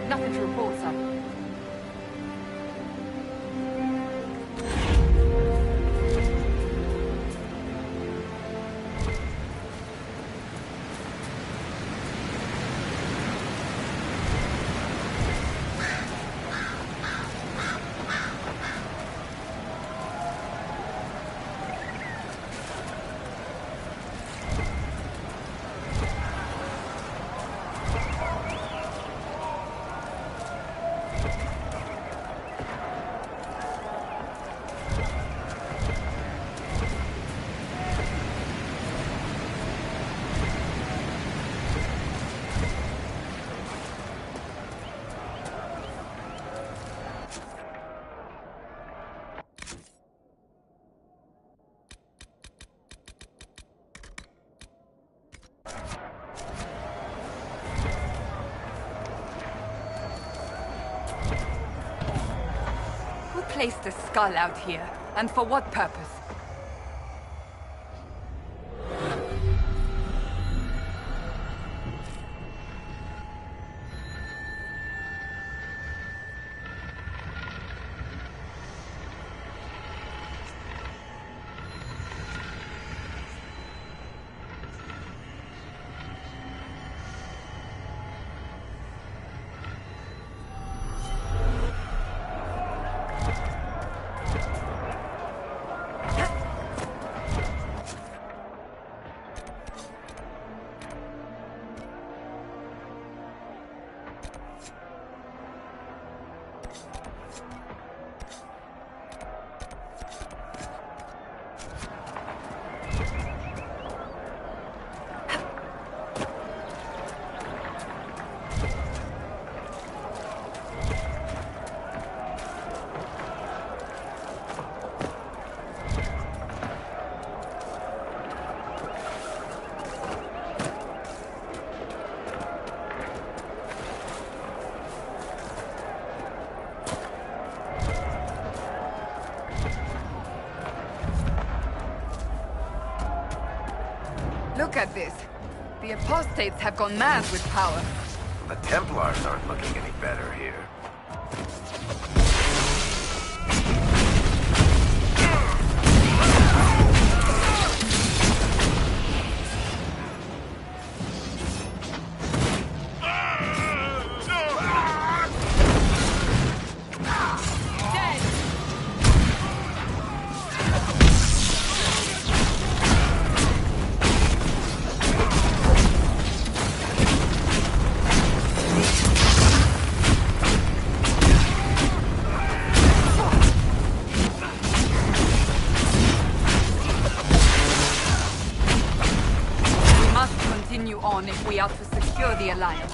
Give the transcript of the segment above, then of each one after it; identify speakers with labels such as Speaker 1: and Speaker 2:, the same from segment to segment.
Speaker 1: Nothing to report, sir. Placed the skull out here, and for what purpose? Look at this. The apostates have gone mad with power.
Speaker 2: The Templars aren't looking any better here.
Speaker 1: If we are to secure the Alliance.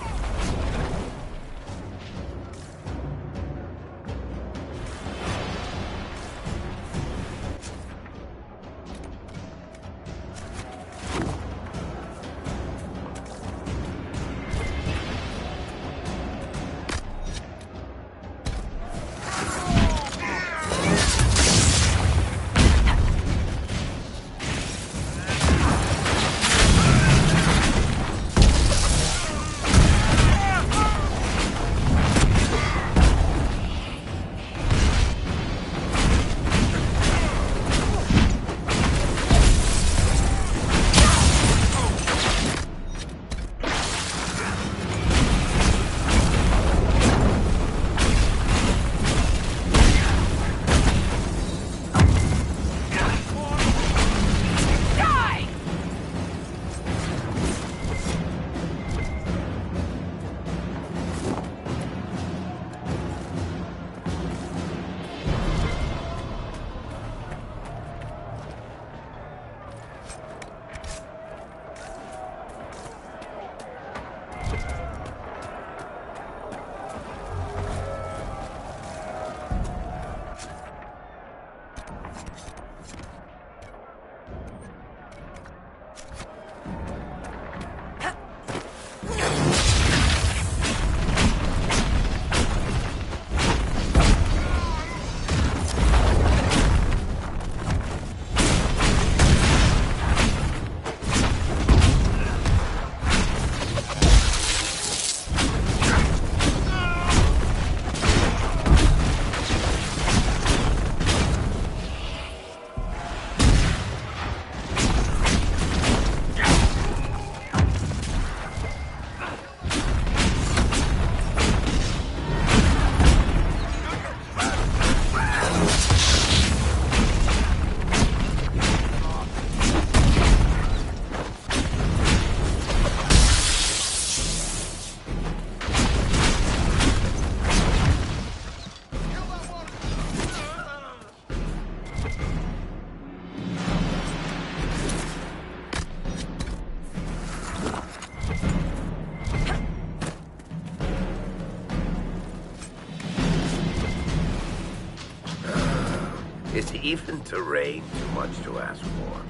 Speaker 2: Is even terrain too much to ask for?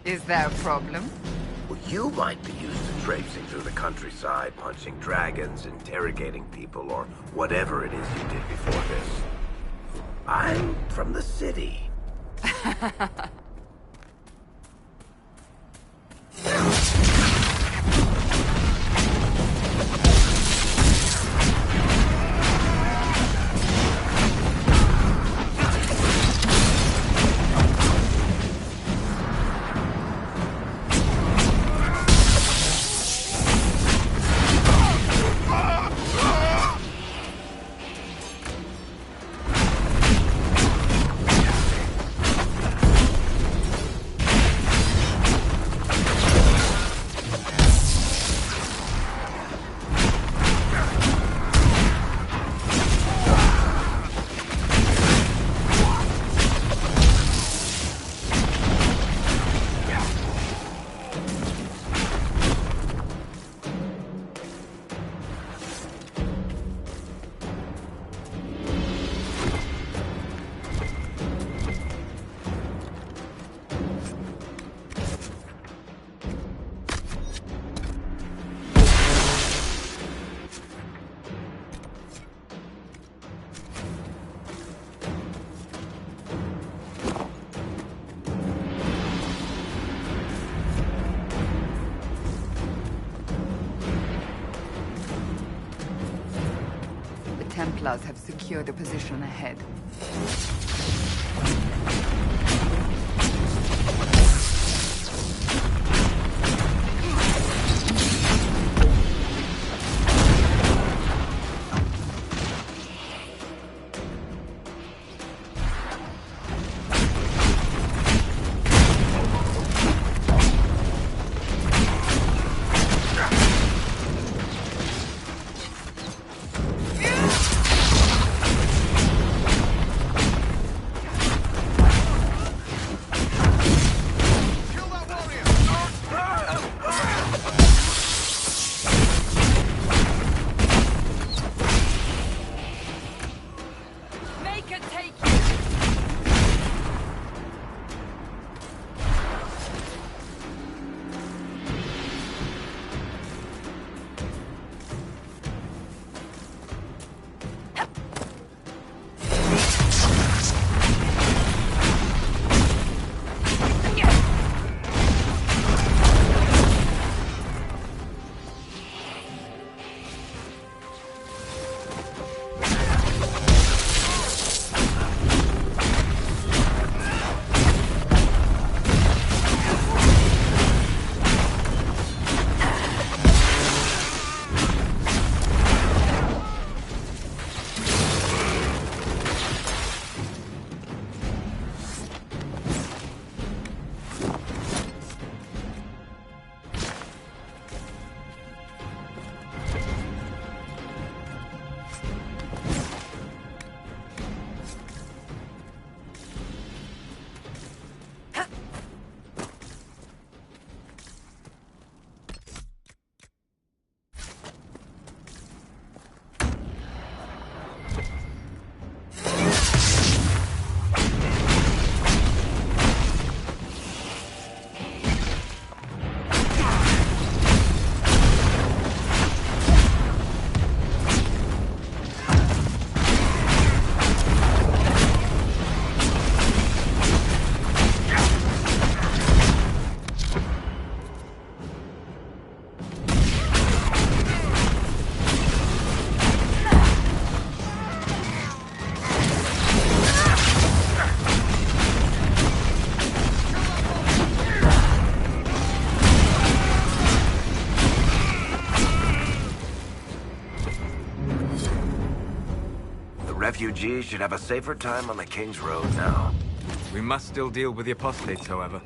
Speaker 1: Is there a problem?
Speaker 2: Well, you might be used to traipsing through the countryside, punching dragons, interrogating people, or whatever it is you did before this. I'm from the city.
Speaker 1: Templars have secured a position ahead.
Speaker 2: Refugees should have a safer time on the King's Road now.
Speaker 3: We must still deal with the apostates, however.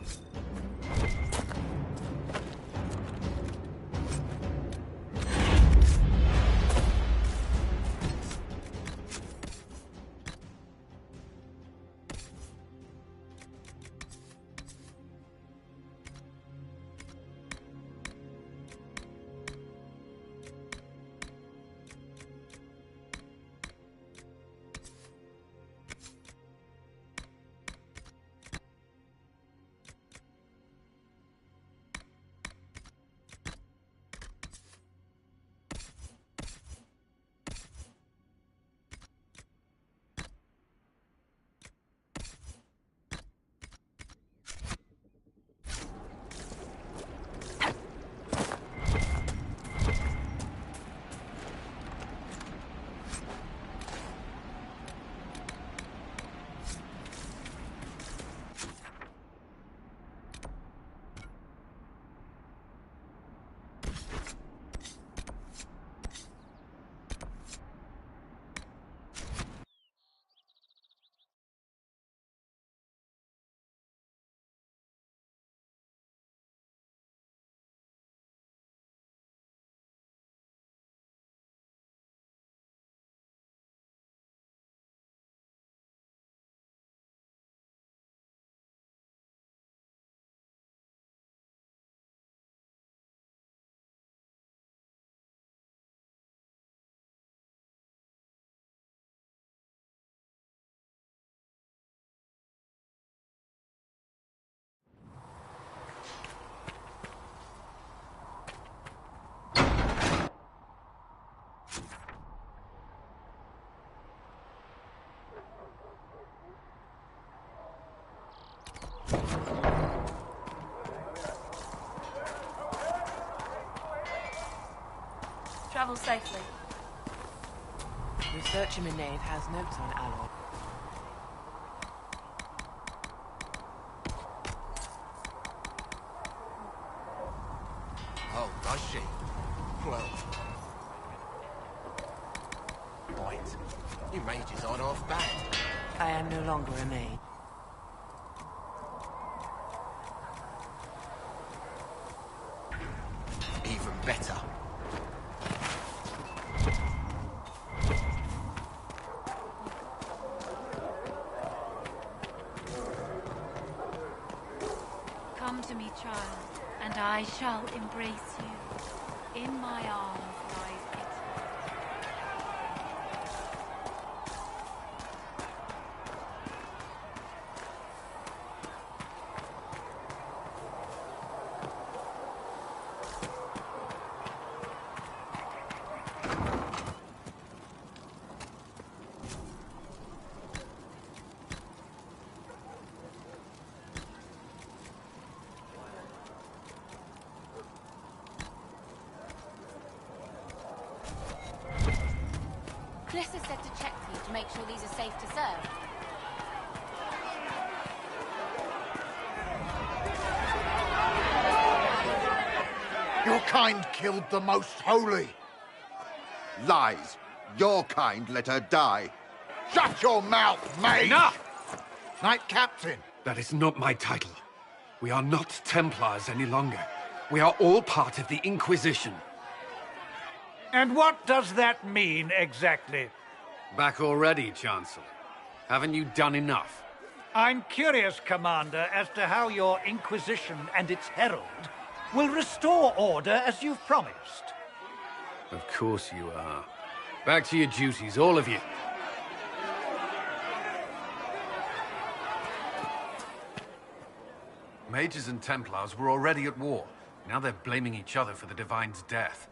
Speaker 4: Travel safely.
Speaker 5: Researcher Minave has notes on Alloy.
Speaker 6: Oh, does she? Well... Right. You mages aren't half bad.
Speaker 5: I am no longer a maid.
Speaker 6: Even better.
Speaker 7: Come to me, child, and I shall embrace you. In my arms lies pity.
Speaker 4: Calista said to check for you to make sure these are safe to serve.
Speaker 8: Your kind killed the most holy.
Speaker 9: Lies. Your kind let her die.
Speaker 8: Shut your mouth, mate!
Speaker 3: Enough!
Speaker 8: Knight Captain.
Speaker 10: That is not my title. We are not Templars any longer. We are all part of the Inquisition.
Speaker 11: And what does that mean, exactly?
Speaker 10: Back already, Chancellor. Haven't you done enough?
Speaker 11: I'm curious, Commander, as to how your Inquisition and its herald will restore order as you've promised.
Speaker 10: Of course you are. Back to your duties, all of you. Mages and Templars were already at war. Now they're blaming each other for the Divine's death.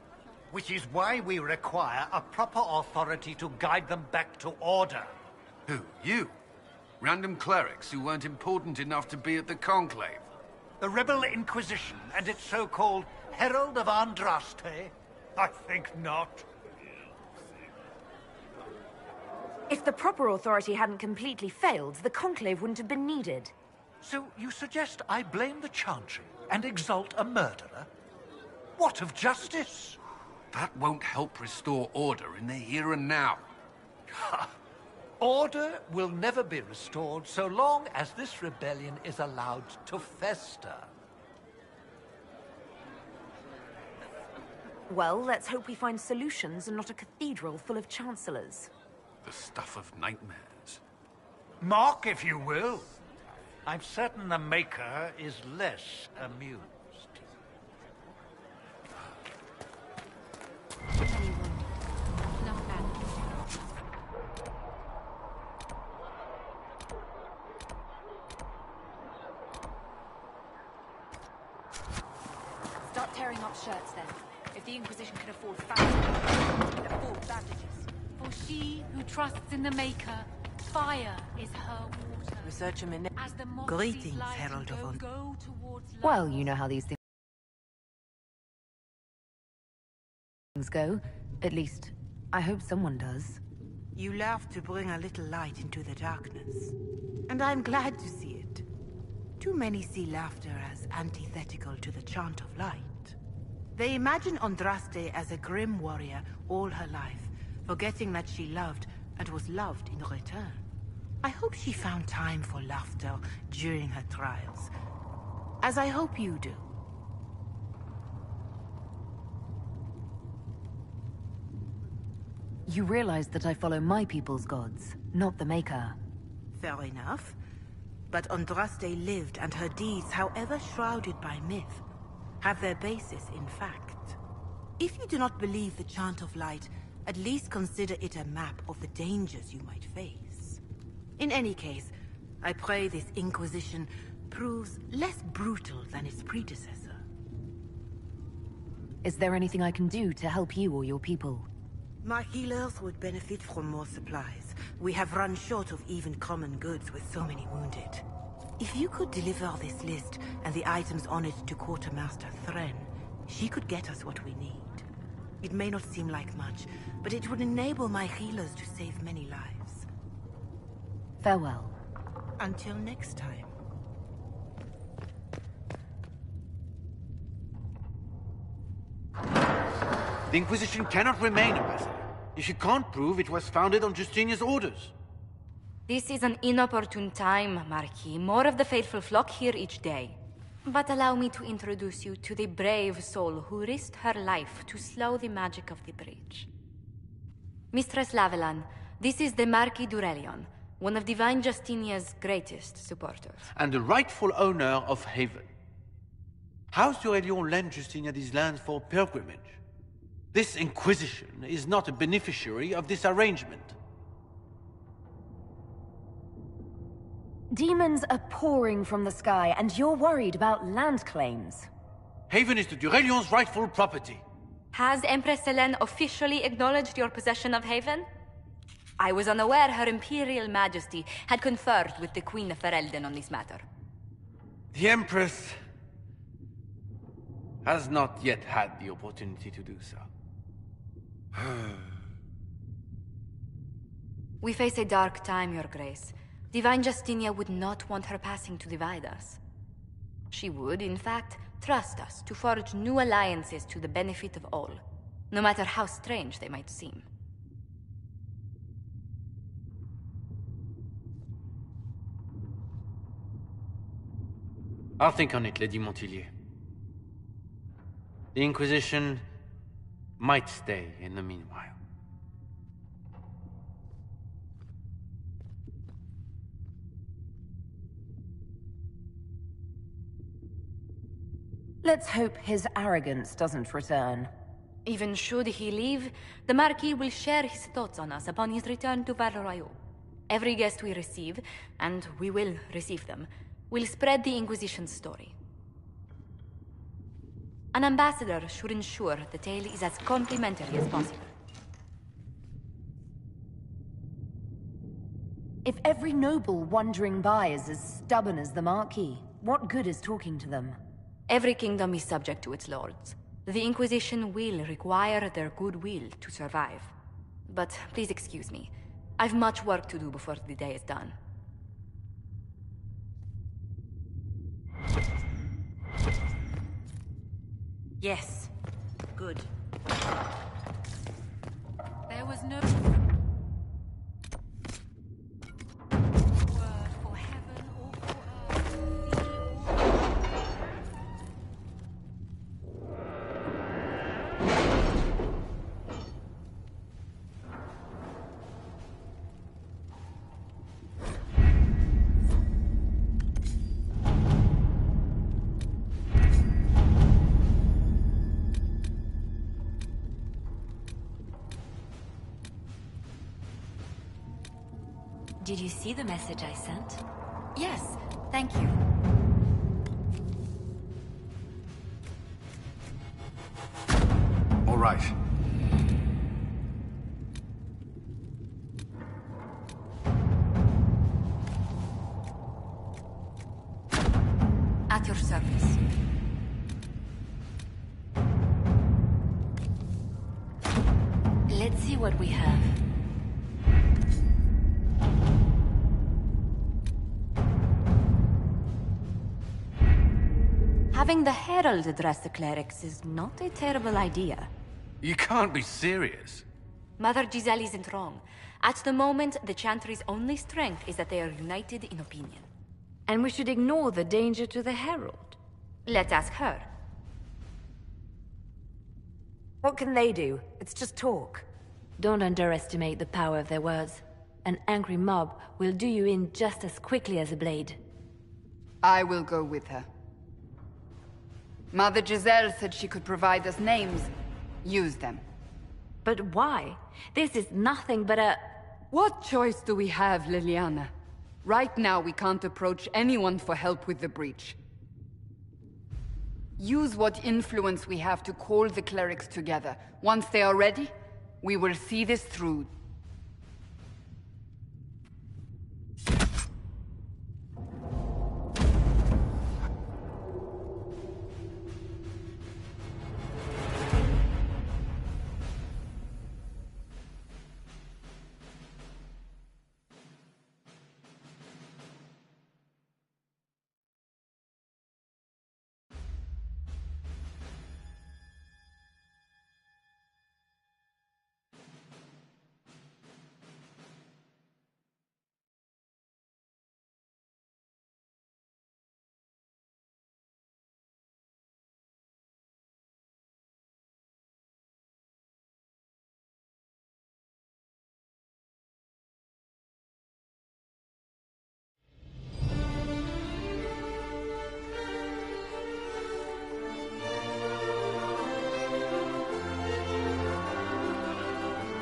Speaker 11: Which is why we require a proper authority to guide them back to order.
Speaker 10: Who? You? Random clerics who weren't important enough to be at the Conclave?
Speaker 11: The Rebel Inquisition and its so-called Herald of Andraste? I think not.
Speaker 12: If the proper authority hadn't completely failed, the Conclave wouldn't have been needed.
Speaker 11: So you suggest I blame the Chantry and exalt a murderer? What of justice?
Speaker 10: That won't help restore order in the here and now.
Speaker 11: Order will never be restored so long as this rebellion is allowed to fester.
Speaker 12: Well, let's hope we find solutions and not a cathedral full of chancellors.
Speaker 10: The stuff of nightmares.
Speaker 11: Mock, if you will. I'm certain the Maker is less amused.
Speaker 7: Start tearing up shirts then. If the Inquisition can afford fashion, it can afford bandages. For she who trusts in the Maker, fire is her water.
Speaker 5: Researcher Minave.
Speaker 7: As the
Speaker 5: Greetings, Herald of On.
Speaker 7: go towards light.
Speaker 12: Well, you know how these things go. At least, I hope someone does.
Speaker 5: You love to bring a little light into the darkness. And I'm glad to see it. Too many see laughter as antithetical to the chant of light. They imagine Andraste as a grim warrior all her life, forgetting that she loved and was loved in return. I hope she found time for laughter during her trials, as I hope you do.
Speaker 12: You realize that I follow my people's gods, not the Maker.
Speaker 5: Fair enough. But Andraste lived, and her deeds, however shrouded by myth, have their basis in fact. If you do not believe the Chant of Light, at least consider it a map of the dangers you might face. In any case, I pray this Inquisition proves less brutal than its predecessor.
Speaker 12: Is there anything I can do to help you or your people?
Speaker 5: My healers would benefit from more supplies. We have run short of even common goods with so many wounded. If you could deliver this list and the items on it to Quartermaster Thren, she could get us what we need. It may not seem like much, but it would enable my healers to save many lives.
Speaker 12: Farewell.
Speaker 5: Until next time.
Speaker 10: The Inquisition cannot remain, Ambassador, if you can't prove it was founded on Justinia's orders.
Speaker 13: This is an inopportune time, Marquis. More of the faithful flock here each day. But allow me to introduce you to the brave soul who risked her life to slow the magic of the breach. Mistress Lavelan, this is the Marquis d'Aurelion, one of Divine Justinia's greatest supporters.
Speaker 10: And the rightful owner of Haven. House d'Aurelion lent Justinia these lands for pilgrimage. This Inquisition is not a beneficiary of this arrangement.
Speaker 12: Demons are pouring from the sky, and you're worried about land claims.
Speaker 10: Haven is the d'Aurelion's rightful property.
Speaker 13: Has Empress Selene officially acknowledged your possession of Haven? I was unaware Her Imperial Majesty had conferred with the Queen of Ferelden on this matter.
Speaker 10: The Empress has not yet had the opportunity to do so.
Speaker 13: We face a dark time, Your Grace. Divine Justinia would not want her passing to divide us. She would, in fact, trust us to forge new alliances to the benefit of all, no matter how strange they might seem.
Speaker 10: I'll think on it, Lady Montilyet. The Inquisition might stay in the meanwhile.
Speaker 12: Let's hope his arrogance doesn't return.
Speaker 13: Even should he leave, the Marquis will share his thoughts on us upon his return to Val Royeaux. Every guest we receive, and we will receive them, will spread the Inquisition's story. An ambassador should ensure the tale is as complimentary as possible.
Speaker 12: If every noble wandering by is as stubborn as the Marquis, what good is talking to them?
Speaker 13: Every kingdom is subject to its lords. The Inquisition will require their goodwill to survive. But please excuse me. I've much work to do before the day is done.
Speaker 5: Yes. Good.
Speaker 7: There was no...
Speaker 13: Did you see the message I sent? Yes, thank you.
Speaker 9: All right.
Speaker 13: At your service. Let's see what we have. Having the Herald address the clerics is not a terrible idea.
Speaker 10: You can't be serious.
Speaker 13: Mother Giselle isn't wrong. At the moment, the Chantry's only strength is that they are united in opinion.
Speaker 12: And we should ignore the danger to the Herald.
Speaker 13: Let's ask her.
Speaker 12: What can they do? It's just talk.
Speaker 14: Don't underestimate the power of their words. An angry mob will do you in just as quickly as a blade.
Speaker 1: I will go with her. Mother Giselle said she could provide us names. Use them.
Speaker 14: But why? This is nothing but a...
Speaker 1: What choice do we have, Liliana? Right now, we can't approach anyone for help with the breach. Use what influence we have to call the clerics together. Once they are ready, we will see this through.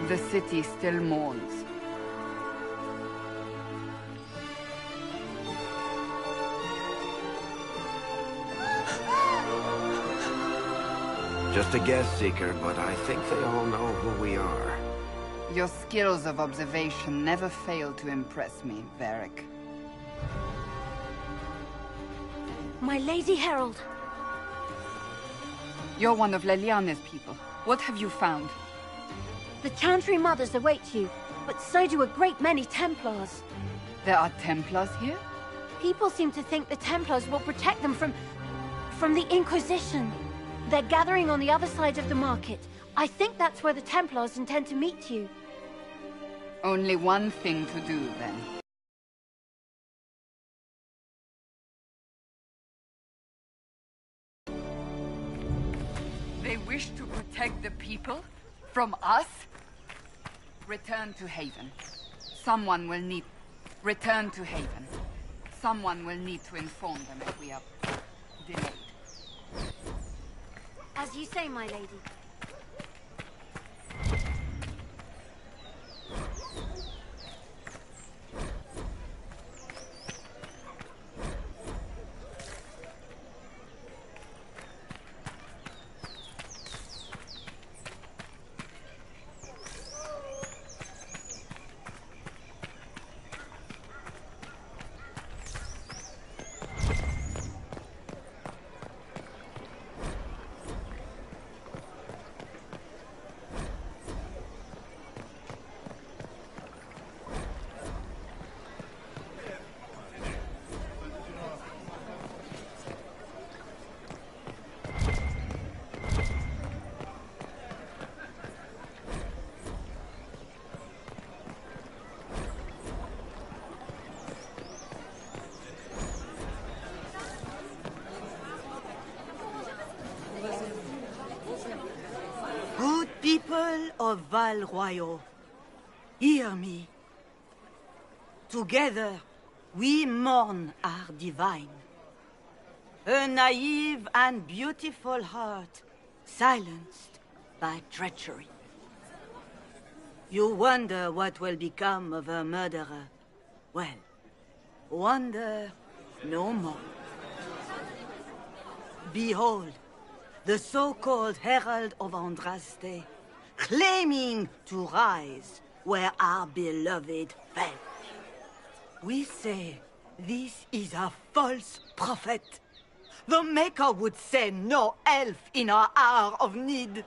Speaker 1: The city still mourns.
Speaker 2: Just a guess, Seeker, but I think they all know who we are.
Speaker 1: Your skills of observation never fail to impress me, Varric.
Speaker 12: My Lady Herald.
Speaker 1: You're one of Leliana's people. What have you found?
Speaker 12: The Chantry Mothers await you, but so do a great many Templars.
Speaker 1: There are Templars here?
Speaker 12: People seem to think the Templars will protect them from the Inquisition. They're gathering on the other side of the market. I think that's where the Templars intend to meet you.
Speaker 1: Only one thing to do, then. They wish to protect the people? From us? Return to Haven. Someone will need... Return to Haven. Someone will need to inform them if we are delayed.
Speaker 12: As you say, my lady.
Speaker 5: People of Val Royal, hear me. Together, we mourn our divine. A naive and beautiful heart, silenced by treachery. You wonder what will become of a murderer. Well, wonder no more. Behold, the so-called Herald of Andraste, claiming to rise where our beloved fell. We say this is a false prophet. The Maker would send no elf in our hour of need.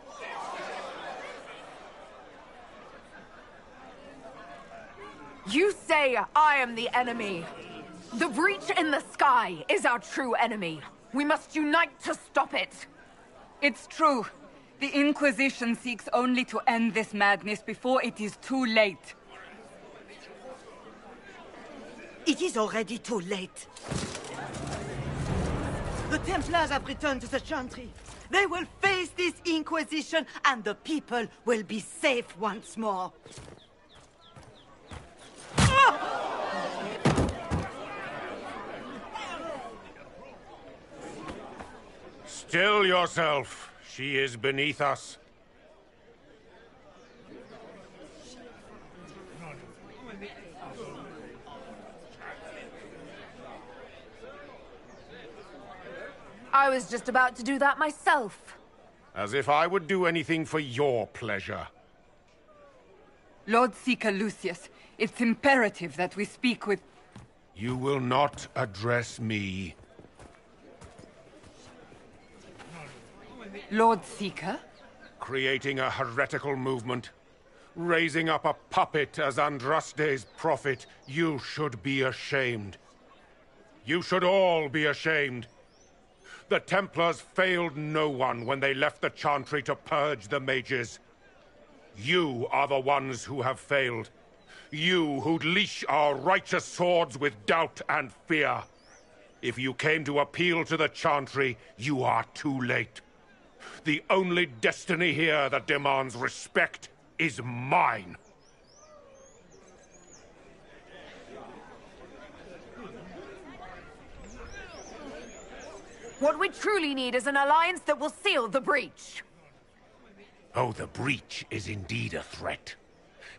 Speaker 15: You say I am the enemy. The breach in the sky is our true enemy. We must unite to stop it.
Speaker 1: It's true. The Inquisition seeks only to end this madness before it is too late.
Speaker 5: It is already too late. The Templars have returned to the Chantry. They will face this Inquisition, and the people will be safe once more.
Speaker 16: Still yourself. She is beneath us.
Speaker 15: I was just about to do that myself.
Speaker 16: As if I would do anything for your pleasure.
Speaker 1: Lord Seeker Lucius, it's imperative that we speak with...
Speaker 16: You will not address me.
Speaker 1: Lord Seeker?
Speaker 16: Creating a heretical movement. Raising up a puppet as Andraste's prophet. You should be ashamed. You should all be ashamed. The Templars failed no one when they left the Chantry to purge the mages. You are the ones who have failed. You who'd leash our righteous swords with doubt and fear. If you came to appeal to the Chantry, you are too late. The only destiny here that demands respect is mine.
Speaker 15: What we truly need is an alliance that will seal the breach.
Speaker 16: Oh, the breach is indeed a threat.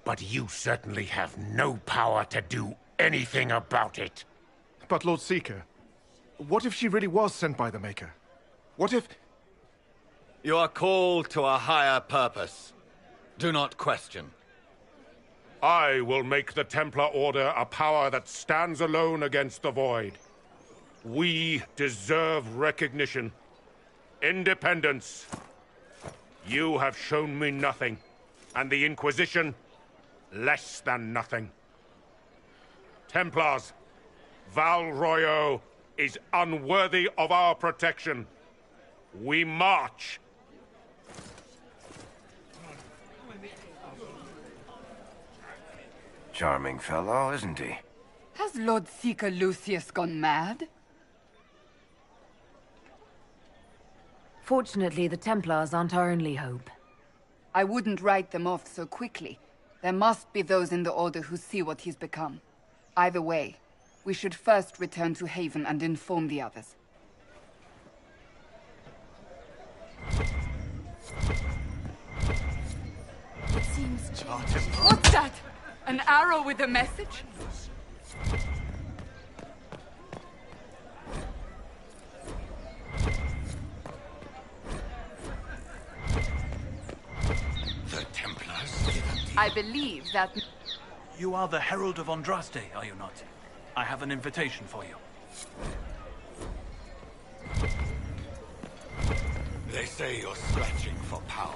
Speaker 16: but you certainly have no power to do anything about it.
Speaker 17: But Lord Seeker, what if she really was sent by the Maker? What if...
Speaker 18: You are called to a higher purpose. Do not question.
Speaker 16: I will make the Templar Order a power that stands alone against the Void. We deserve recognition. Independence. You have shown me nothing, and the Inquisition, less than nothing. Templars, Val Royo is unworthy of our protection. We march.
Speaker 2: Charming fellow, isn't he?
Speaker 1: Has Lord Seeker Lucius gone mad?
Speaker 14: Fortunately, the Templars aren't our only hope.
Speaker 1: I wouldn't write them off so quickly. There must be those in the Order who see what he's become. Either way, we should first return to Haven and inform the others.
Speaker 7: It seems changed.
Speaker 1: What's that? An arrow with a message?
Speaker 6: The Templars?
Speaker 1: I believe that...
Speaker 19: You are the Herald of Andraste, are you not? I have an invitation for you.
Speaker 6: They say you're scratching for power.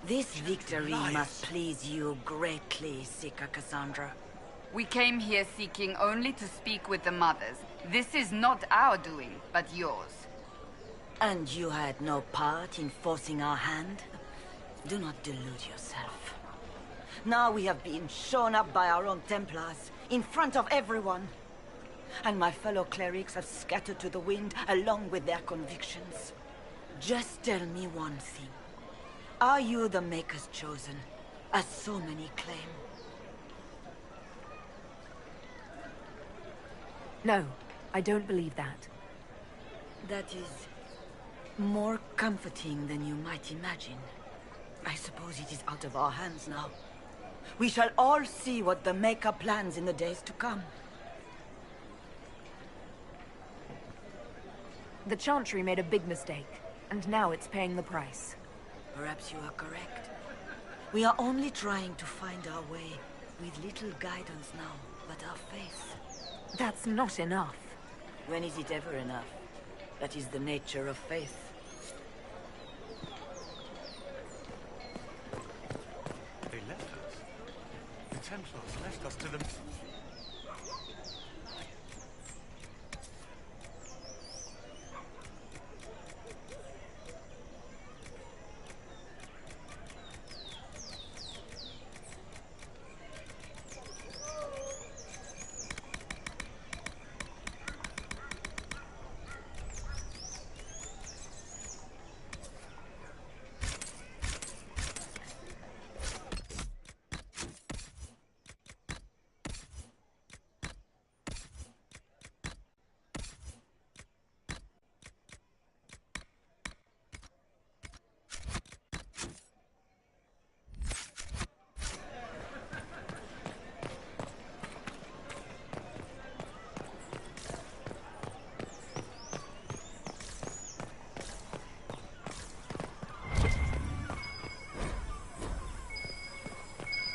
Speaker 20: This victory must please you greatly, Seeker Cassandra.
Speaker 1: We came here seeking only to speak with the mothers. This is not our doing, but yours.
Speaker 20: And you had no part in forcing our hand? Do not delude yourself. Now we have been shown up by our own Templars, in front of everyone. And my fellow clerics have scattered to the wind along with their convictions. Just tell me one thing. Are you the Maker's chosen, as so many claim?
Speaker 15: No, I don't believe that.
Speaker 20: That is more comforting than you might imagine. I suppose it is out of our hands now. We shall all see what the Maker plans in the days to come.
Speaker 15: The Chantry made a big mistake, and now it's paying the price.
Speaker 20: Perhaps you are correct. We are only trying to find our way, with little guidance now, but our faith.
Speaker 15: That's not enough.
Speaker 20: When is it ever enough? That is the nature of faith.
Speaker 10: They left us. The Templars left us to them.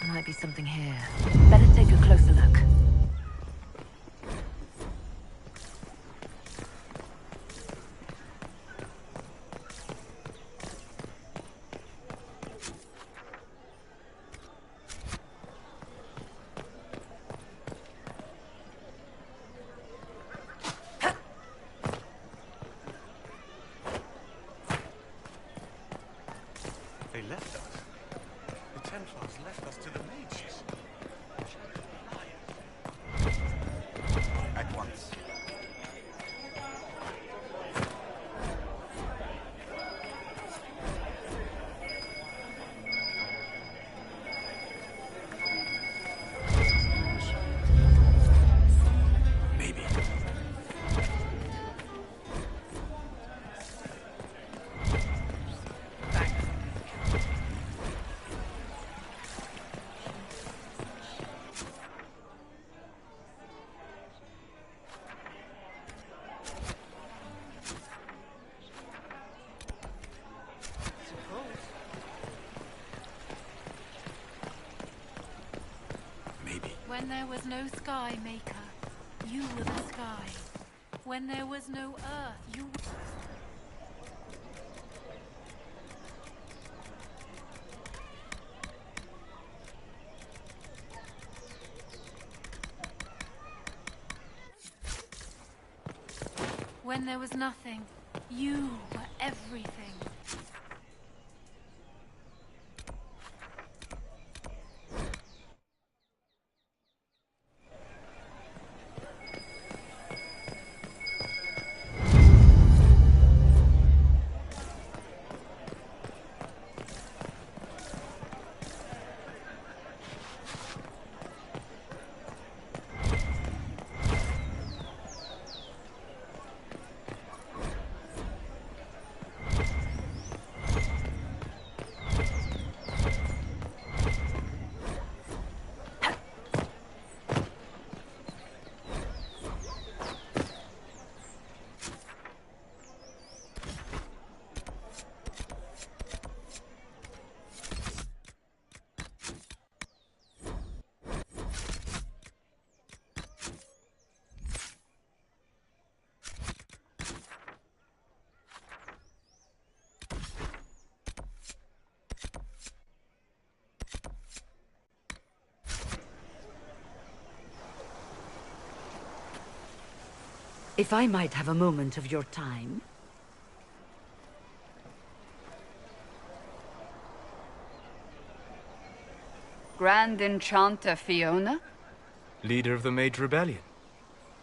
Speaker 15: Might be something here. Better take a closer look.
Speaker 10: They left us. The Templars left us to the mages.
Speaker 8: At once.
Speaker 10: Maybe.
Speaker 7: When there was no sky, Maker, you were the sky. When there was no earth, you were... When there was nothing, you were everything.
Speaker 20: If I might have a moment of your time.
Speaker 1: Grand Enchanter Fiona?
Speaker 3: Leader of the Mage Rebellion.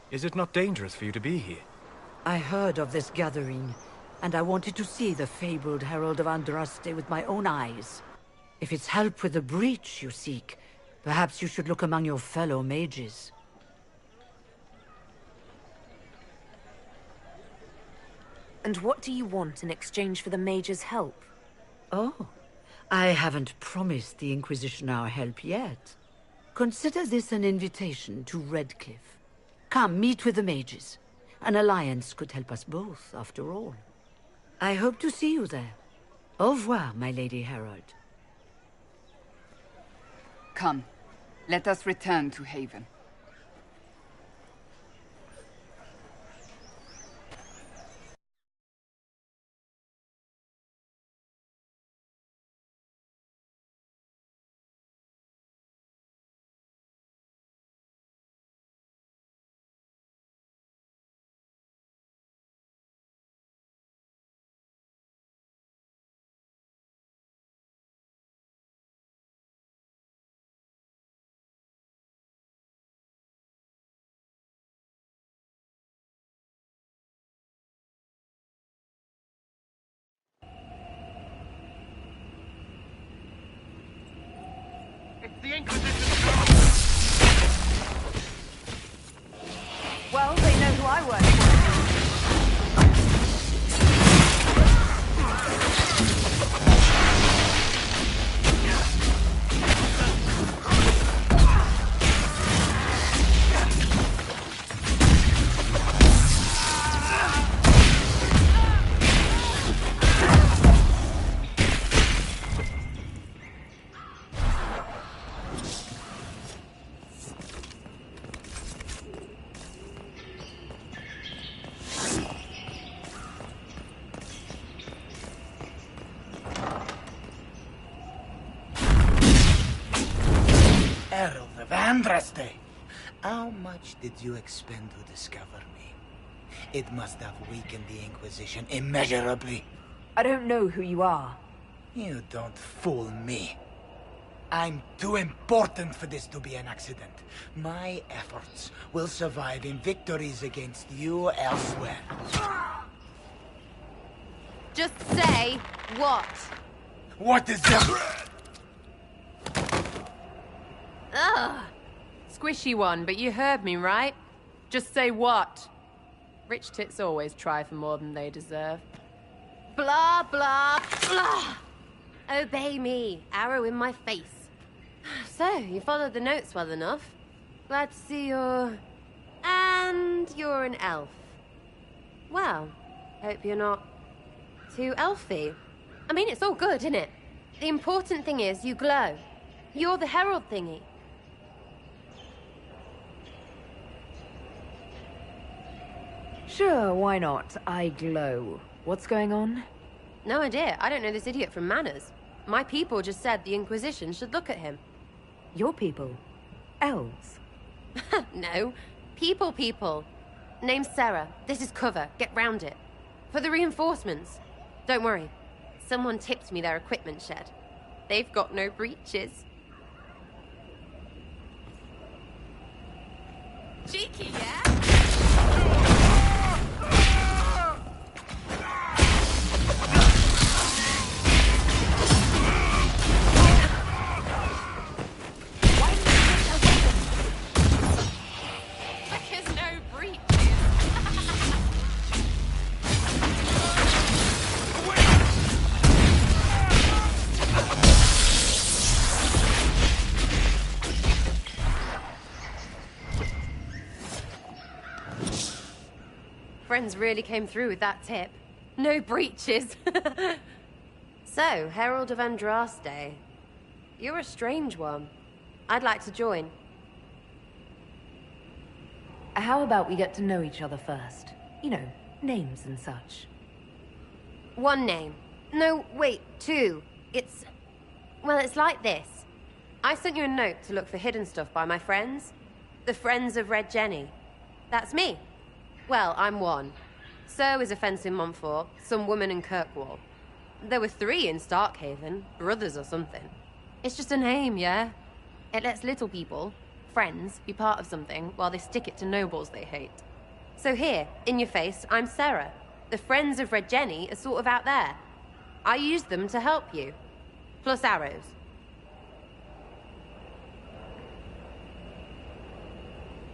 Speaker 3: Is it not dangerous for you to be here?
Speaker 21: I heard of this gathering, and I wanted to see the fabled Herald of Andraste with my own eyes. If it's help with the breach you seek, perhaps you should look among your fellow mages.
Speaker 14: And what do you want in exchange for the mage's help?
Speaker 21: Oh, I haven't promised the Inquisition our help yet. Consider this an invitation to Redcliffe. Come, meet with the mages. An alliance could help us both, after all. I hope to see you there. Au revoir, my Lady Herald.
Speaker 1: Come, let us return to Haven.
Speaker 6: The Inquisition!
Speaker 21: Well, they know who I work for.
Speaker 22: Herald of Andraste! How much did you expend to discover me? It must have weakened the Inquisition immeasurably.
Speaker 21: I don't know who you are.
Speaker 22: You don't fool me. I'm too important for this to be an accident. My efforts will survive in victories against you elsewhere.
Speaker 4: Just say what?
Speaker 22: What is that?
Speaker 15: Ugh. Squishy one, but you heard me, right? Just say what? Rich tits always try for more than they deserve.
Speaker 4: Blah, blah, blah. Obey me. Arrow in my face. So, you followed the notes well enough. Glad to see you're... And you're an elf. Well, hope you're not too elfy. I mean, it's all good, isn't it? The important thing is you glow. You're the herald thingy.
Speaker 14: Sure, why not? I glow. What's going on?
Speaker 4: No idea. I don't know this idiot from Manners. My people just said the Inquisition should look at him.
Speaker 14: Your people? Elves?
Speaker 4: No. People. Name's Sarah. This is cover. Get round it. For the reinforcements. Don't worry. Someone tipped me their equipment shed. They've got no breaches. Cheeky, yeah? Because no breaches. Friends really came through with that tip. No breaches. So, Herald of Andraste. You're a strange one. I'd like to join.
Speaker 14: How about we get to know each other first? You know, names and such.
Speaker 4: One name. No, wait, two. It's... Well, it's like this. I sent you a note to look for hidden stuff by my friends. The Friends of Red Jenny. That's me. Well, I'm one. So is a fence in Montfort, some woman in Kirkwall. There were 3 in Starkhaven, brothers or something. It's just a name, yeah? It lets little people, friends, be part of something while they stick it to nobles they hate. So here, in your face, I'm Sarah. The friends of Red Jenny are sort of out there. I use them to help you. Plus arrows.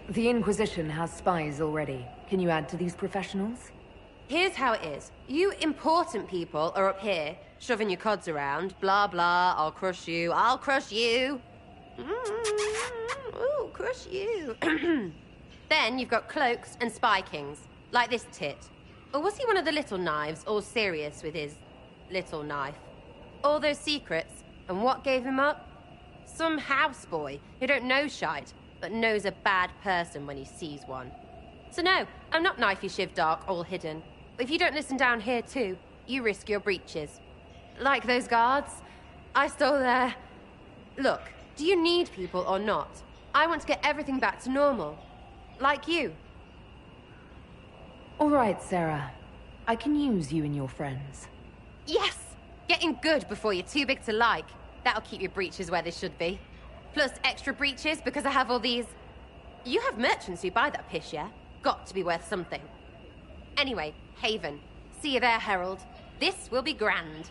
Speaker 9: The Inquisition has spies already. Can you add to these professionals?
Speaker 4: Here's how it is. You important people are up here, shoving your cods around. Blah, blah, I'll crush you, I'll crush you. Ooh, crush you. Then you've got cloaks and spy kings, like this tit. Or was he one of the little knives, all serious with his little knife? All those secrets, and what gave him up? Some houseboy who don't know shite, but knows a bad person when he sees one. So no, I'm not knifey shiv dark, all hidden. But if you don't listen down here too, you risk your breeches. Like those guards, I stole their... Look, do you need people or not? I want to get everything back to normal. Like you.
Speaker 9: All right, Sarah. I can use you and your friends.
Speaker 4: Yes! Getting good before you're too big to like. That'll keep your breeches where they should be. Plus extra breeches because I have all these... You have merchants who buy that pish, yeah? Got to be worth something. Anyway, Haven. See you there, Herald. This will be grand.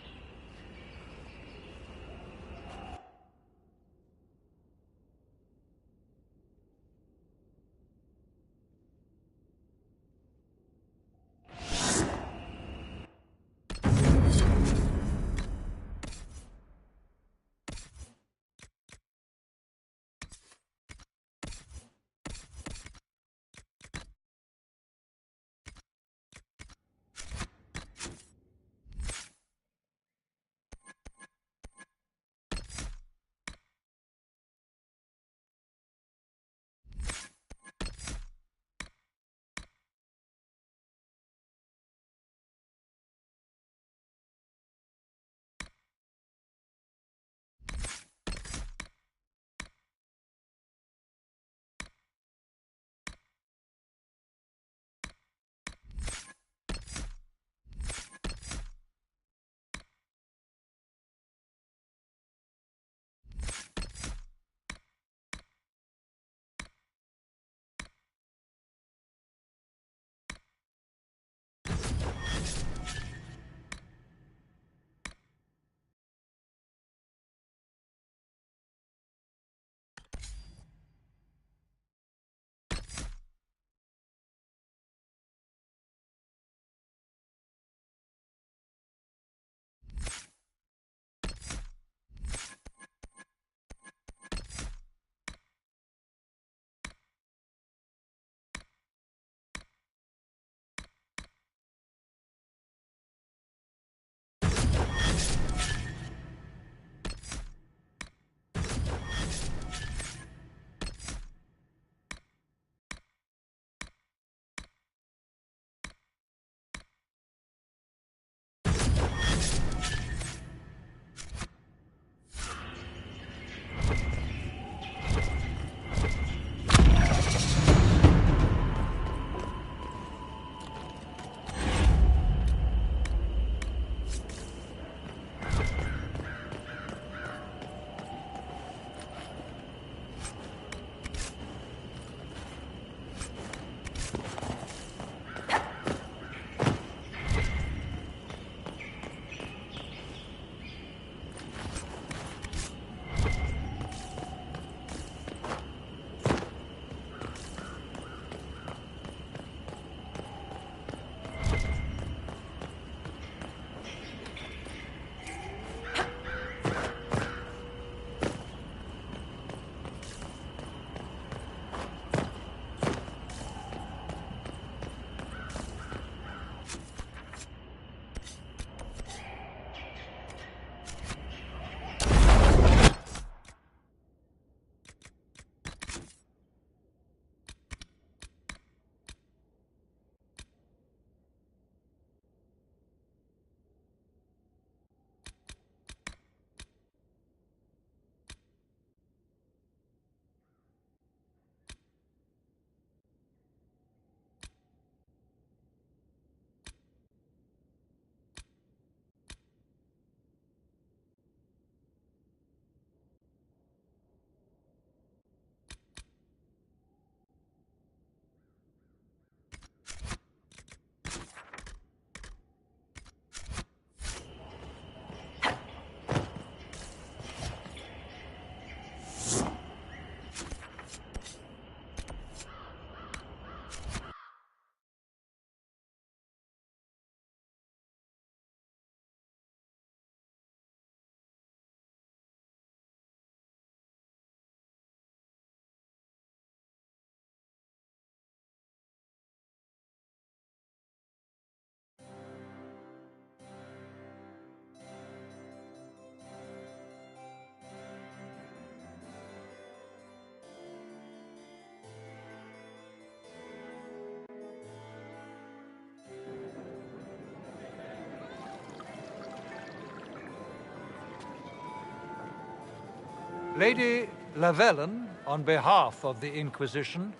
Speaker 11: Lady Lavellen, on behalf of the Inquisition.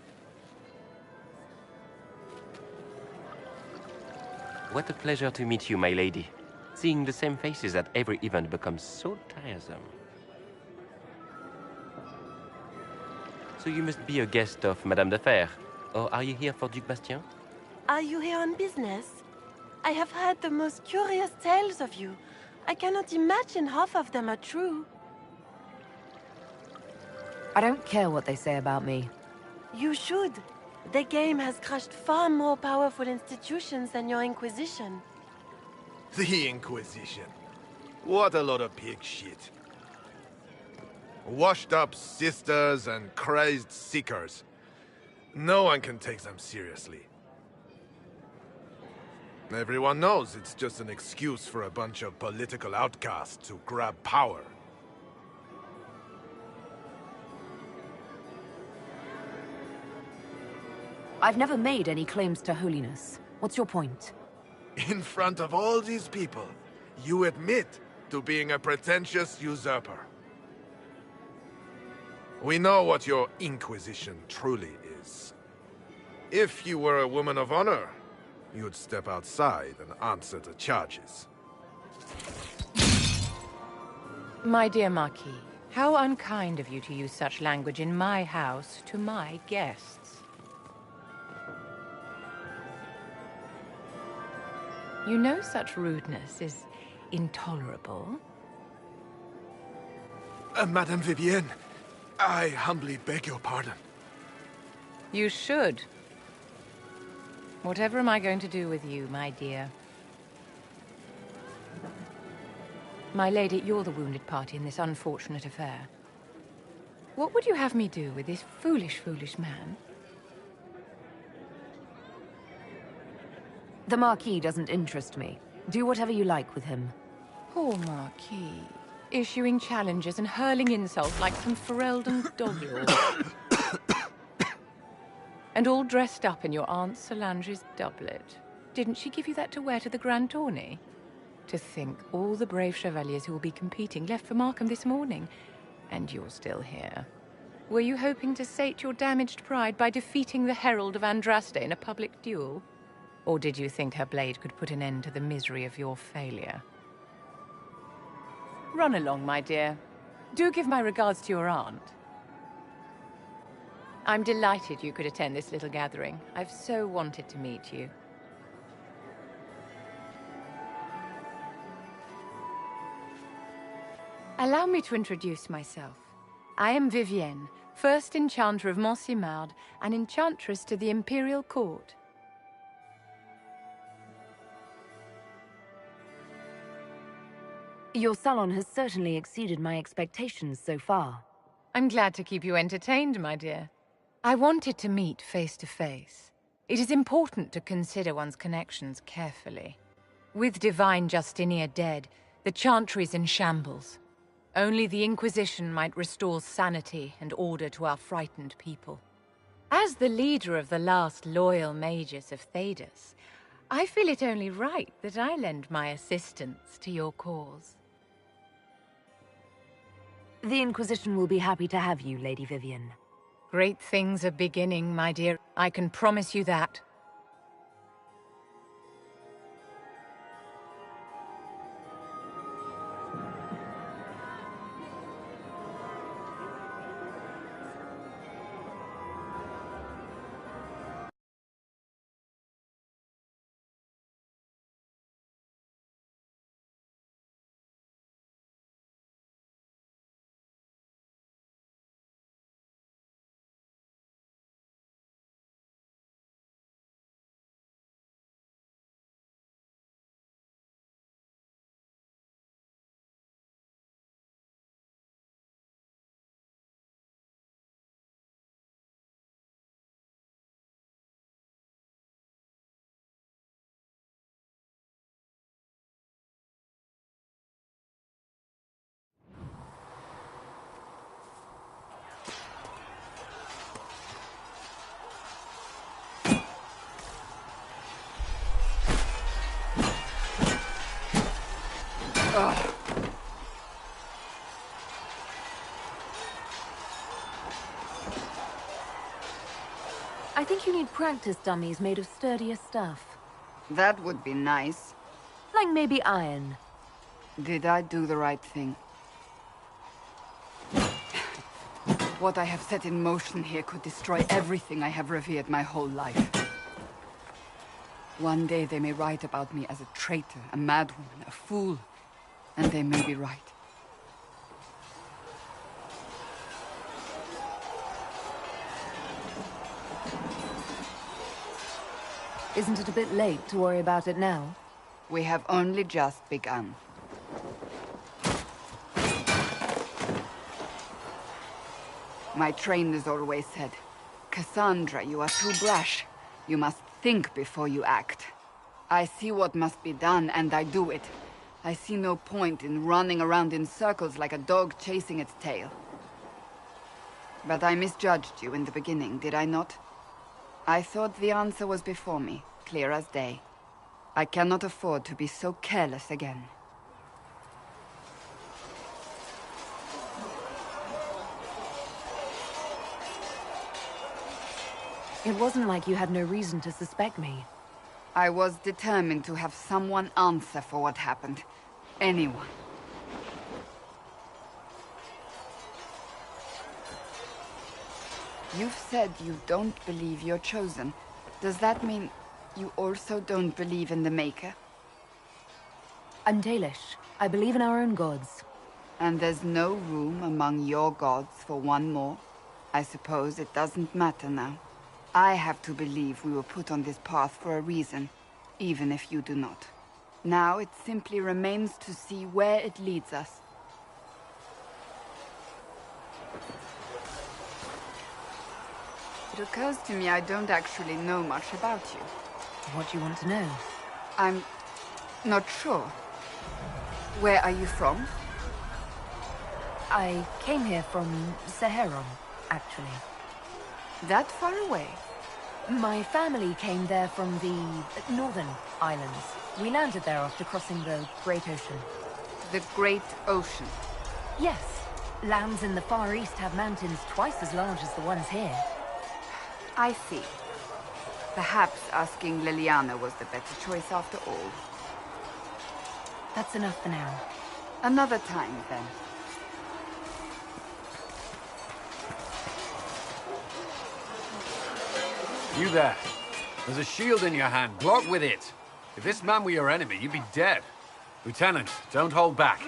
Speaker 13: What a pleasure to meet you, my lady. Seeing the same faces at every event becomes so tiresome. So you must be a guest of Madame de Fer, or are you here for Duc Bastien?
Speaker 23: Are you here on business? I have heard the most curious tales of you. I cannot imagine half of them are true.
Speaker 9: I don't care what they say about me.
Speaker 23: You should. The game has crushed far more powerful institutions than your Inquisition.
Speaker 8: The Inquisition. What a lot of pig shit. Washed up sisters and crazed seekers. No one can take them seriously. Everyone knows it's just an excuse for a bunch of political outcasts to grab power.
Speaker 9: I've never made any claims to holiness. What's your point?
Speaker 8: In front of all these people, you admit to being a pretentious usurper. We know what your Inquisition truly is. If you were a woman of honor, you'd step outside and answer the charges.
Speaker 24: My dear Marquis, how unkind of you to use such language in my house to my guests. You know such rudeness is intolerable.
Speaker 8: Madame Vivienne, I humbly beg your pardon.
Speaker 24: You should. Whatever am I going to do with you, my dear? My lady, you're the wounded party in this unfortunate affair. What would you have me do with this foolish, foolish man?
Speaker 9: The Marquis doesn't interest me. Do whatever you like with him.
Speaker 24: Poor Marquis. Issuing challenges and hurling insults like some Ferelden doglord. And all dressed up in your Aunt Solange's doublet. Didn't she give you that to wear to the Grand Tourney? To think all the brave chevaliers who will be competing left for Markham this morning, and you're still here. Were you hoping to sate your damaged pride by defeating the Herald of Andraste in a public duel? Or did you think her blade could put an end to the misery of your failure? Run along, my dear. Do give my regards to your aunt. I'm delighted you could attend this little gathering. I've so wanted to meet you. Allow me to introduce myself. I am Vivienne, first Enchanter of Montsimard and Enchantress to the Imperial Court.
Speaker 9: Your salon has certainly exceeded my expectations so far.
Speaker 24: I'm glad to keep you entertained, my dear. I wanted to meet face to face. It is important to consider one's connections carefully. With Divine Justinia dead, the Chantry's in shambles. Only the Inquisition might restore sanity and order to our frightened people. As the leader of the last loyal mages of Thedas, I feel it only right that I lend my assistance to your cause.
Speaker 9: The Inquisition will be happy to have you, Lady Vivienne.
Speaker 24: Great things are beginning, my dear. I can promise you that.
Speaker 14: think you need practice dummies made of sturdier stuff.
Speaker 1: That would be nice.
Speaker 14: Like maybe iron.
Speaker 1: Did I do the right thing? What I have set in motion here could destroy everything I have revered my whole life. One day they may write about me as a traitor, a madwoman, a fool. And they may be right.
Speaker 9: Isn't it a bit late to worry about it now?
Speaker 1: We have only just begun. My trainers always said, Cassandra, you are too brash. You must think before you act. I see what must be done, and I do it. I see no point in running around in circles like a dog chasing its tail. But I misjudged you in the beginning, did I not? I thought the answer was before me, clear as day. I cannot afford to be so careless again.
Speaker 9: It wasn't like you had no reason to suspect me.
Speaker 1: I was determined to have someone answer for what happened. Anyone. You've said you don't believe you're chosen. Does that mean you also don't believe in the Maker?
Speaker 9: I'm Dalish. I believe in our own gods.
Speaker 1: And there's no room among your gods for one more? I suppose it doesn't matter now. I have to believe we were put on this path for a reason, even if you do not. Now it simply remains to see where it leads us. It occurs to me I don't actually know much about you.
Speaker 9: What do you want to know?
Speaker 1: I'm not sure. Where are you from?
Speaker 9: I came here from Saharon, actually.
Speaker 1: That far away?
Speaker 9: My family came there from the northern islands. We landed there after crossing the Great Ocean.
Speaker 1: The Great Ocean?
Speaker 9: Yes. Lands in the Far East have mountains twice as large as the ones here.
Speaker 1: I see. Perhaps asking Liliana was the better choice after all.
Speaker 9: That's enough for now.
Speaker 1: Another time, then.
Speaker 5: You there. There's a shield in your hand. Block with it. If this man were your enemy, you'd be dead. Lieutenant, don't hold back.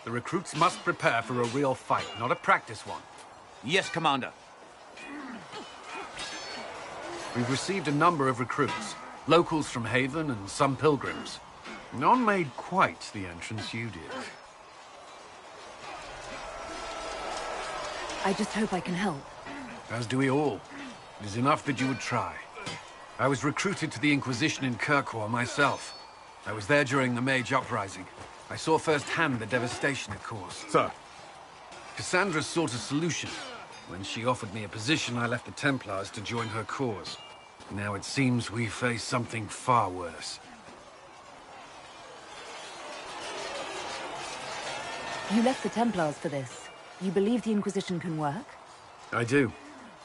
Speaker 5: The recruits must prepare for a real fight, not a practice one.
Speaker 19: Yes, Commander.
Speaker 5: We've received a number of recruits. Locals from Haven and some pilgrims. None made quite the entrance you did.
Speaker 9: I just hope I can help.
Speaker 5: As do we all. It is enough that you would try. I was recruited to the Inquisition in Kirkwall myself. I was there during the Mage Uprising. I saw firsthand the devastation it caused.
Speaker 8: Sir.
Speaker 5: Cassandra sought a solution. When she offered me a position, I left the Templars to join her cause. Now it seems we face something far worse.
Speaker 9: You left the Templars for this. You believe the Inquisition can work?
Speaker 5: I do.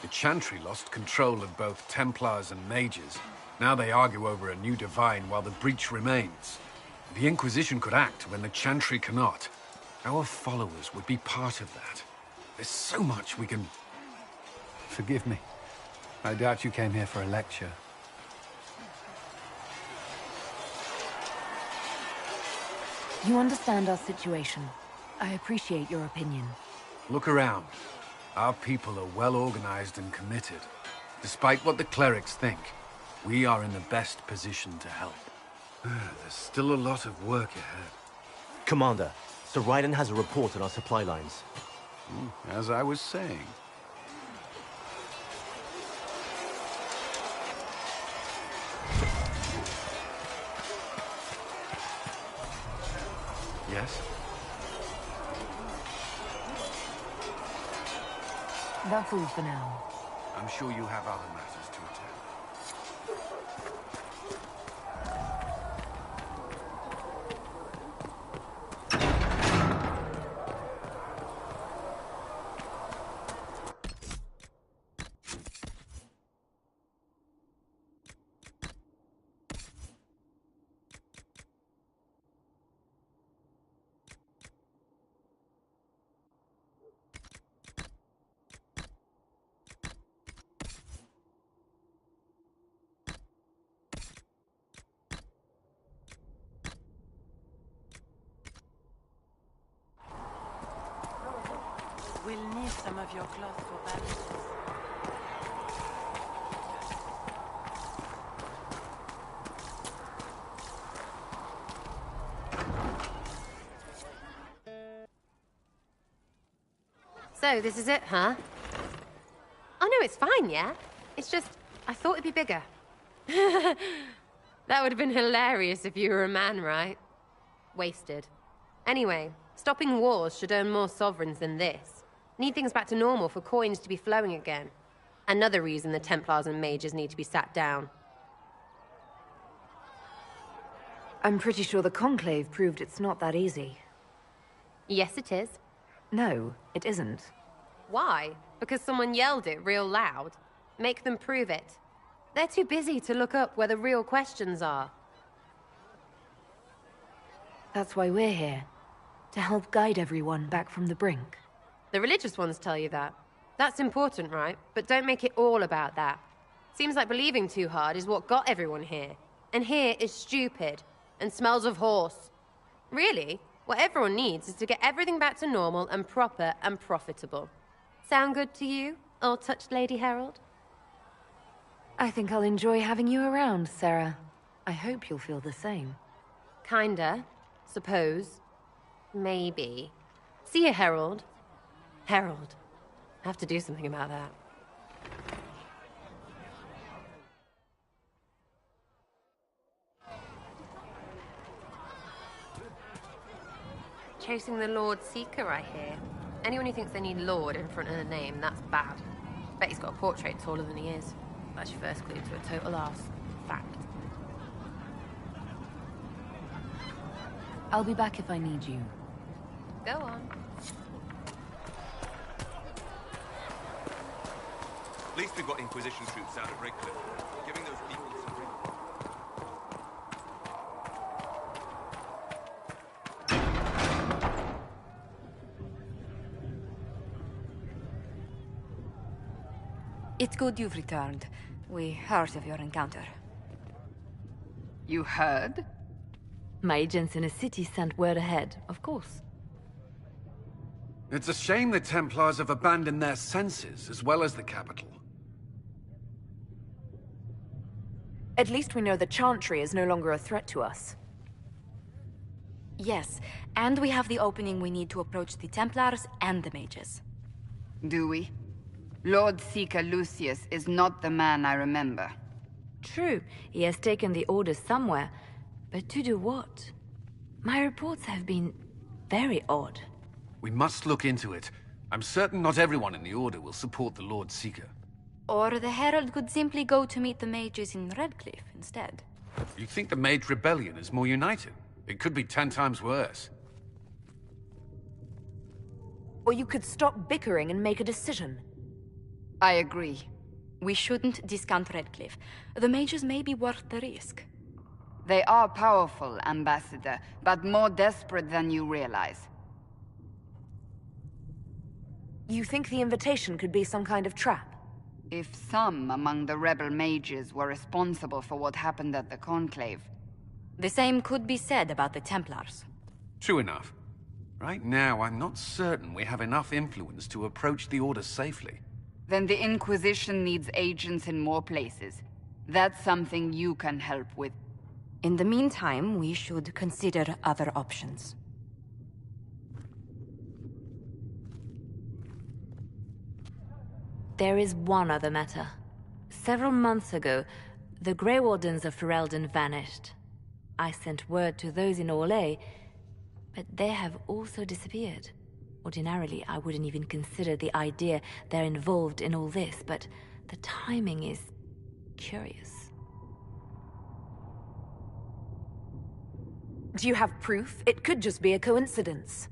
Speaker 5: The Chantry lost control of both Templars and Mages. Now they argue over a new Divine while the breach remains. The Inquisition could act when the Chantry cannot. Our followers would be part of that. There's so much we can... Forgive me. I doubt you came here for a lecture.
Speaker 9: You understand our situation. I appreciate your opinion.
Speaker 5: Look around. Our people are well organized and committed. Despite what the clerics think, we are in the best position to help. There's still a lot of work ahead.
Speaker 12: Commander, Sir Raiden has a report on our supply lines.
Speaker 5: As I was saying. Yes?
Speaker 9: That's all for now.
Speaker 5: I'm sure you have other matters to attend.
Speaker 23: We'll need some of your cloth for bandages.
Speaker 4: So, this is it, huh? Oh no, it's fine, yeah? It's just, I thought it'd be bigger. That would have been hilarious if you were a man, right? Wasted. Anyway, stopping wars should earn more sovereigns than this. Need things back to normal for coins to be flowing again. Another reason the Templars and mages need to be sat down.
Speaker 9: I'm pretty sure the Conclave proved it's not that easy.
Speaker 4: Yes, it is.
Speaker 9: No, it isn't.
Speaker 4: Why? Because someone yelled it real loud? Make them prove it. They're too busy to look up where the real questions are.
Speaker 9: That's why we're here. To help guide everyone back from the brink.
Speaker 4: The religious ones tell you that. That's important, right? But don't make it all about that. Seems like believing too hard is what got everyone here. And here is stupid. And smells of horse. Really? What everyone needs is to get everything back to normal and proper and profitable. Sound good to you, all-touched Lady Herald?
Speaker 9: I think I'll enjoy having you around, Sarah. I hope you'll feel the same.
Speaker 4: Kinda. Suppose. Maybe. See you, Herald. Herald. I have to do something about that. Chasing the Lord Seeker, I hear. Anyone who thinks they need Lord in front of the name, that's bad. Bet he's got a portrait taller than he is. That's your first clue to a total arse. Fact.
Speaker 9: I'll be back if I need you.
Speaker 4: Go on.
Speaker 2: At least we've got Inquisition troops out of Redcliffe, giving those people some relief.
Speaker 16: It's good you've returned. We heard of your encounter.
Speaker 1: You heard?
Speaker 9: My agents in a city sent word ahead, of course.
Speaker 5: It's a shame the Templars have abandoned their senses, as well as the capital.
Speaker 9: At least we know the Chantry is no longer a threat to us.
Speaker 16: Yes, and we have the opening we need to approach the Templars and the mages.
Speaker 1: Do we? Lord Seeker Lucius is not the man I remember.
Speaker 9: True, he has taken the Order somewhere, but to do what? My reports have been very odd.
Speaker 5: We must look into it. I'm certain not everyone in the Order will support the Lord Seeker.
Speaker 16: Or the Herald could simply go to meet the mages in Redcliffe instead.
Speaker 5: You think the Mage Rebellion is more united? It could be 10 times worse.
Speaker 9: Or you could stop bickering and make a decision.
Speaker 16: I agree. We shouldn't discount Redcliffe. The mages may be worth the risk.
Speaker 1: They are powerful, Ambassador, but more desperate than you realize.
Speaker 9: You think the invitation could be some kind of trap?
Speaker 1: If some among the rebel mages were responsible for what happened at the Conclave.
Speaker 16: The same could be said about the Templars.
Speaker 5: True enough. Right now, I'm not certain we have enough influence to approach the Order safely.
Speaker 1: Then the Inquisition needs agents in more places. That's something you can help with.
Speaker 16: In the meantime, we should consider other options.
Speaker 9: There is one other matter. Several months ago, the Grey Wardens of Ferelden vanished. I sent word to those in Orlais, but they have also disappeared. Ordinarily, I wouldn't even consider the idea they're involved in all this, but the timing is curious.
Speaker 17: Do you have proof? It could just be a coincidence.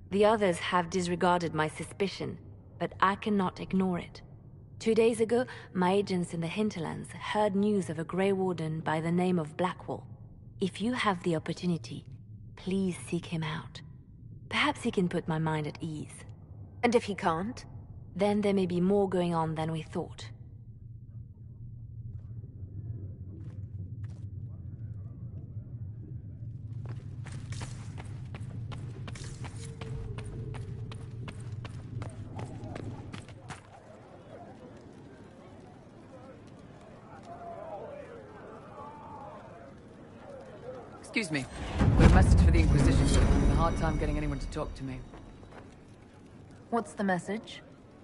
Speaker 9: The others have disregarded my suspicion, but I cannot ignore it. 2 days ago, my agents in the Hinterlands heard news of a Grey Warden by the name of Blackwall. If you have the opportunity, please seek him out. Perhaps he can put my mind at ease.
Speaker 17: And if he can't?
Speaker 9: Then there may be more going on than we thought.
Speaker 7: Excuse me. Got a message for the Inquisition. I'm having a hard time getting anyone to talk to me.
Speaker 17: What's the message?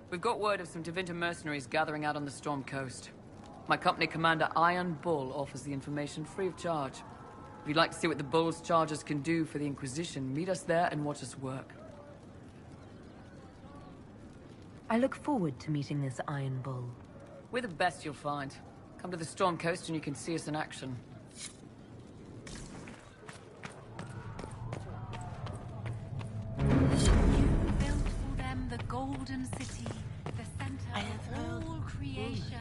Speaker 7: We've got word of some Tevinter mercenaries gathering out on the Storm Coast. My company commander, Iron Bull, offers the information free of charge. If you'd like to see what the Bull's charges can do for the Inquisition, meet us there and watch us work.
Speaker 17: I look forward to meeting this Iron Bull.
Speaker 7: We're the best you'll find. Come to the Storm Coast and you can see us in action.
Speaker 10: The Golden City, the center of all creation.